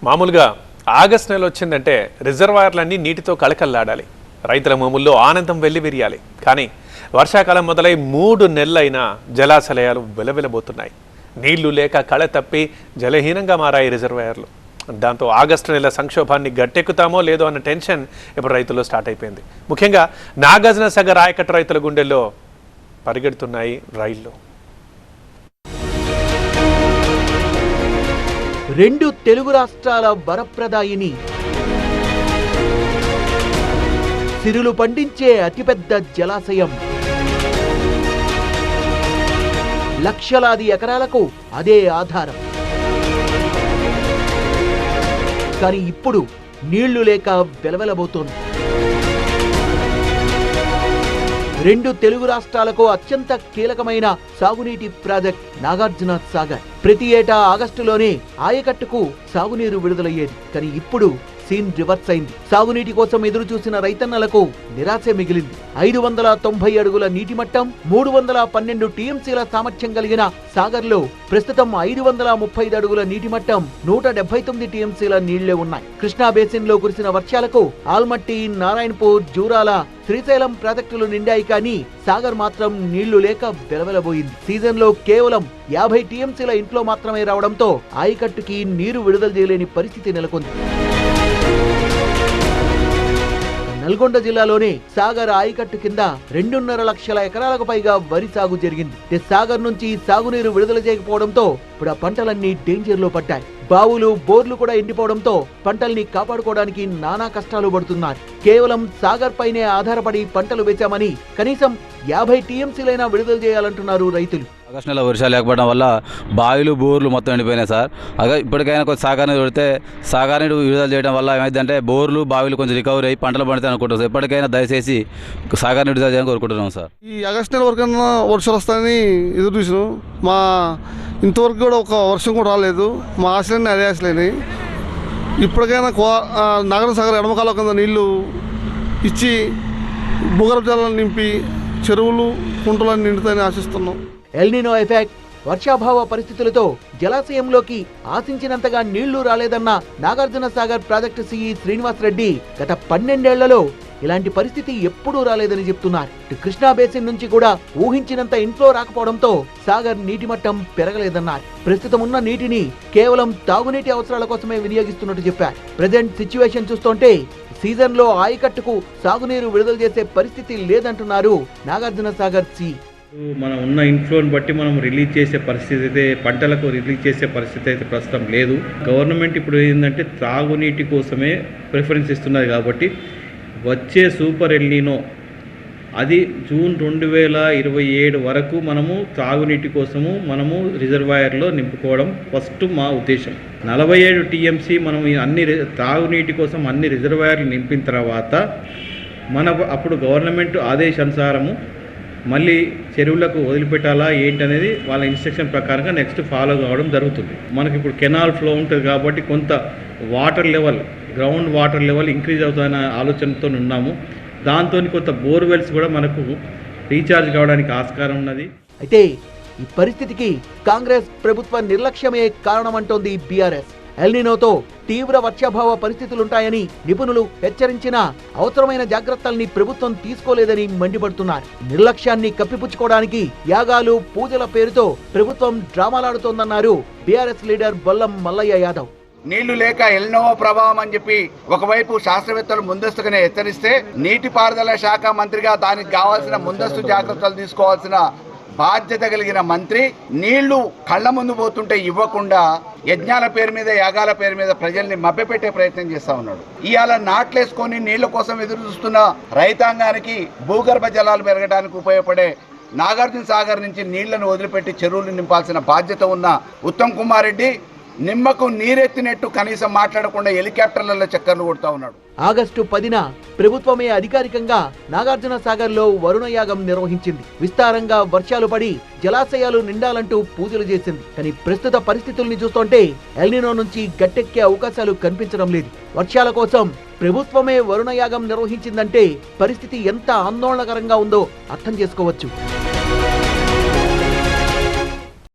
మామూలుగా ఆగస్టు నెల వచ్చిందంటే రిజర్వాయర్లన్నీ నీటితో కళకళలాడాలి, రైతుల మోముల్లో ఆనందం వెల్లివిరియాలి. కానీ వర్షాకాలం మొదలై 3 నెలలైనా జలాశయాలు వెలవెలబోతున్నాయి. నీళ్లు లేక కళ తప్పి జలహీనంగా మారాయి రిజర్వాయర్లు. దాంతో ఆగస్టు నెల సంక్షోభాన్ని గట్టెక్కుతామో లేదో అన్న టెన్షన్ ఇప్పుడు రైతుల్లో స్టార్ట్ అయిపోయింది. ముఖ్యంగా నాగార్జున సాగర్ ఆయకట్టు రైతుల గుండెల్లో పరిగెడుతున్నాయి రైళ్లు. 2 తెలుగు రాష్ట్రాల వరప్రదాయిని, సిరులు పండించే అతిపెద్ద జలాశయం, లక్షలాది ఎకరాలకు అదే ఆధారం. కానీ ఇప్పుడు నీళ్లు లేక వెలవెలబోతోంది. 2 తెలుగు రాష్ట్రాలకు అత్యంత కీలకమైన సాగునీటి ప్రాజెక్ట్ నాగార్జున సాగర్. ప్రతి ఏటా ఆగస్టులోనే ఆయకట్టుకు సాగునీరు విడుదలయ్యేది. కానీ ఇప్పుడు సీన్ రివర్స్ అయింది. సాగునీటి కోసం ఎదురు చూసిన రైతన్నలకు నిరాశ మిగిలింది. 590 అడుగుల నీటి మట్టం, 312 టీఎంసీల సామర్థ్యం కలిగిన సాగర్ లో ప్రస్తుతం 535 అడుగుల నీటి మట్టం, 179 టీఎంసీల నీళ్లే ఉన్నాయి. కృష్ణా బేసిన్ లో కురిసిన వర్షాలకు ఆల్మట్టి, నారాయణపూర్, జూరాల, శ్రీశైలం ప్రాజెక్టులు నిండాయి. కానీ సాగర్ మాత్రం నీళ్లు లేక వెలవెలబోయింది. సీజన్ లో కేవలం 50 టీఎంసీల ఇంట్లో మాత్రమే రావడంతో ఆయకట్టుకి నీరు విడుదల చేయలేని పరిస్థితి నెలకొంది. నల్గొండ జిల్లాలోని సాగర్ ఆయకట్టు కింద 2.5 లక్షల ఎకరాలకు పైగా వరి సాగు జరిగింది. సాగర్ నుంచి సాగునీరు విడుదల చేయకపోవడంతో ఇప్పుడు ఆ పంటలన్నీ డేంజర్ లో పడ్డాయి. బావులు, బోర్లు కూడా ఎండిపోవడంతో పంటల్ని కాపాడుకోవడానికి నానా కష్టాలు పడుతున్నారు. కేవలం సాగర్ పైనే ఆధారపడి పంటలు వేశామని కనీసం 50 టీఎంసీలైనా విడుదల చేయాలంటున్నారు రైతులు. ఆగస్టు నెల వర్షాలు లేకపోవడం వల్ల బావిలు, బోర్లు మొత్తం ఎండిపోయినాయి సార్. ఇప్పటికైనా కొంచెం సాగర్ నీరు పెడితే సాగర్ నీరు విడుదల చేయడం వల్ల ఏమైందంటే బోర్లు, బావిలు కొంచెం రికవరీ అయ్యి పంటలు పండుతాయి అనుకుంటాం సార్. ఎప్పటికైనా దయచేసి సాగర్ నీరు విడుదల చేయాలని కోరుకుంటున్నాం సార్. ఈ ఆగస్టు నెల వరకన్నా వర్షాలు వస్తాయని ఎదురు చూసినాం. మా ఇంతవరకు కూడా ఒక వర్షం కూడా రాలేదు. మా ఆశలన్నీ అదే ఆశలేని. ఇప్పటికైనా నాగార్జున సాగర్ ఎడమకాల కింద నీళ్లు ఇచ్చి భూగర్భ జలాలను నింపి చెరువులు, కుంటలను నిండుతాయని ఆశిస్తున్నాం. ఎల్నినో ఎఫెక్ట్, వర్షాభావ పరిస్థితులతో జలాశయంలోకి ఆశించినంతగా నీళ్లు రాలేదన్న నాగార్జున సాగర్ ప్రాజెక్టు సిఈ శ్రీనివాస్ రెడ్డి గత 12 ఏళ్లలో ఇలాంటి పరిస్థితి ఎప్పుడూ రాలేదని చెప్తున్నారు. కృష్ణా బేసిన్ నుంచి కూడా ఊహించినంత ఇన్ఫ్లో రాకపోవడంతో సాగర్ నీటి మట్టం పెరగలేదన్నారు. ప్రస్తుతం ఉన్న నీటిని కేవలం తాగునీటి అవసరాల కోసమే వినియోగిస్తున్నట్టు చెప్పారు. ప్రెజెంట్ సిచ్యువేషన్ చూస్తుంటే సీజన్ లో ఆయకట్టుకు సాగునీరు విడుదల చేసే పరిస్థితి లేదంటున్నారు నాగార్జున సాగర్ సి. మనం ఉన్న ఇన్ఫ్లోని బట్టి మనం రిలీజ్ చేసే పరిస్థితి అయితే, పంటలకు రిలీజ్ చేసే పరిస్థితి అయితే ప్రస్తుతం లేదు. గవర్నమెంట్ ఇప్పుడు ఏంటంటే తాగునీటి కోసమే ప్రిఫరెన్స్ ఇస్తున్నది. కాబట్టి వచ్చే సూపర్ ఎల్నినో అది జూన్ 2027 వరకు మనము తాగునీటి కోసము మనము రిజర్వాయర్లో నింపుకోవడం ఫస్ట్ మా ఉద్దేశం. 47 టీఎంసీ మనం అన్ని తాగునీటి కోసం అన్ని రిజర్వాయర్లు నింపిన తర్వాత అప్పుడు గవర్నమెంట్ ఆదేశానుసారము మళ్ళీ చెరువులకు వదిలిపెట్టాలా ఏంటనేది వాళ్ళ ఇన్స్ట్రక్షన్ ప్రకారంగా నెక్స్ట్ ఫాలో కావడం జరుగుతుంది. మనకి ఇప్పుడు కెనాల్ ఫ్లో ఉంటుంది కాబట్టి కొంత water level, ground water level increase అవుతాయన్న ఆలోచనతో ఉన్నాము. దాంతో కొంత బోర్వెల్స్ కూడా మనకు రీఛార్జ్ కావడానికి ఆస్కారం ఉన్నది. అయితే ఈ పరిస్థితికి కాంగ్రెస్ ప్రభుత్వ నిర్లక్ష్యమే కారణమంటోంది బీఆర్ఎస్. ఎల్నినోతో తీవ్ర వర్షాభావ పరిస్థితులుంటాయని నిపుణులు హెచ్చరించినా అవసరమైన జాగ్రత్తల్ని ప్రభుత్వం తీసుకోలేదని మండిపడుతున్నారు. నిర్లక్ష్యాన్ని కప్పిపుచ్చుకోవడానికి యాగాలు, పూజల పేరుతో ప్రభుత్వం డ్రామాలాడుతోందన్నారు బీఆర్ఎస్ లీడర్ బొల్లం మల్లయ్య యాదవ్. నీళ్లు లేక ఎల్నినో ప్రభావం అని చెప్పి ఒకవైపు శాస్త్రవేత్తలు ముందస్తుగానే హెచ్చరిస్తే, నీటిపారుదల శాఖ మంత్రిగా దానికి కావాల్సిన ముందస్తు జాగ్రత్తలు తీసుకోవాల్సిన బాధ్యత కలిగిన మంత్రి నీళ్లు కళ్ళ ముందు పోతుంటే ఇవ్వకుండా యజ్ఞాల పేరు మీద, యాగాల పేరు మీద ప్రజల్ని మభ్యపెట్టే ప్రయత్నం చేస్తా ఉన్నాడు. ఇవాళ నాట్లేసుకొని నీళ్ల కోసం ఎదురు చూస్తున్న రైతాంగానికి భూగర్భ జలాలు పెరగడానికి ఉపయోగపడే నాగార్జున సాగర్ నుంచి నీళ్లను వదిలిపెట్టి చెరువులు నింపాల్సిన బాధ్యత ఉన్న ఉత్తమ్ కుమార్ రెడ్డి నిమ్మకు నీరెత్తినట్టు కనీసం మాట్లాడకుండా హెలికాప్టర్లలో చక్కర్లు కొడుతూ ఉన్నాడు. ఆగస్టు 10న ప్రభుత్వమే అధికారికంగా నాగార్జున సాగర్ లో వరుణ యాగం నిర్వహించింది. విస్తారంగా వర్షాలు పడి జలాశయాలు నిండాలంటూ పూజలు చేసింది. కానీ ప్రస్తుత పరిస్థితుల్ని చూస్తుంటే ఎల్నినో నుంచి గట్టెక్కే అవకాశాలు కనిపించడం లేదు. వర్షాల కోసం ప్రభుత్వమే వరుణ యాగం నిర్వహించిందంటే పరిస్థితి ఎంత ఆందోళనకరంగా ఉందో అర్థం చేసుకోవచ్చు.